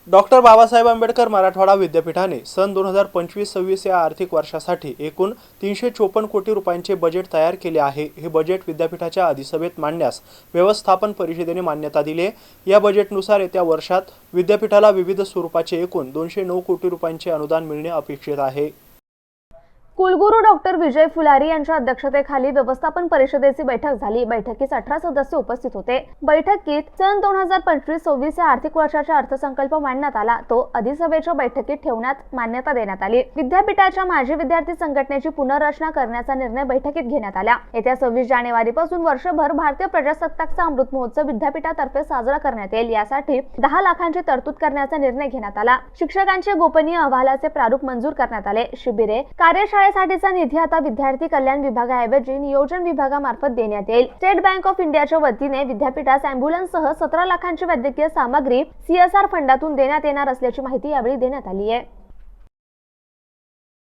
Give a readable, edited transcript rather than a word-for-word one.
Doctor Babasaheb Ambedkar Marathwada विद्यापीठाने सन 2025-26 या आर्थिक वर्षासाठी एकूण 354 कोटी रुपयांचे बजेट तयार केले आहे। हे बजेट विद्यापीठाच्या अधिसभेत मांडण्यास व्यवस्थापन परिषदेने मान्यता दिली आहे। या बजेटनुसार येत्या वर्षात विद्यापीठाला विविध स्वरूपाचे एकूण 209 कोटी रुपयांचे अनुदान मिळणे अपेक्षित आहे। कुलगुरू डॉक्टर विजय फुलारी यांच्या अध्यक्षतेखाली व्यवस्थापन परिषदेची बैठक झाली। बैठकीस 18 सदस्य उपस्थित होते। बैठकीत सन 2025-26 या आर्थिक वर्षाचा अर्थसंकल्प मांडण्यात आला। तो अधिसभेच्या बैठकीत ठेवण्यात मान्यता देण्यात आली। विद्यापीठाच्या माजी विद्यार्थी संघटनेची पुनर्रचना करण्याचा निर्णय बैठकीत घेण्यात आला। येत्या 26 जानेवारीपासून वर्षभर भारतीय प्रजासत्ताकचा अमृत महोत्सव विद्यापीठातर्फे साजरा करण्यात येईल। यासाठी 10 लाखांची तरतूद करण्याचा निर्णय घेण्यात आला। शिक्षकांचे गोपनीय अहवालाचे प्रारूप मंजूर करण्यात आले। शिबिरे, कार्यशाळेसाठीचा निधी आता विद्यार्थी कल्याण विभागाऐवजी नियोजन विभागामार्फत देण्यात येईल। स्टेट बँक ऑफ इंडियाच्या वतीने विद्यापीठास अँब्युलन्ससह 17 लाखांची वैद्यकीय सामग्री CSR फंडातून देण्यात येणार असल्याची माहिती यावेळी देण्यात आली आहे।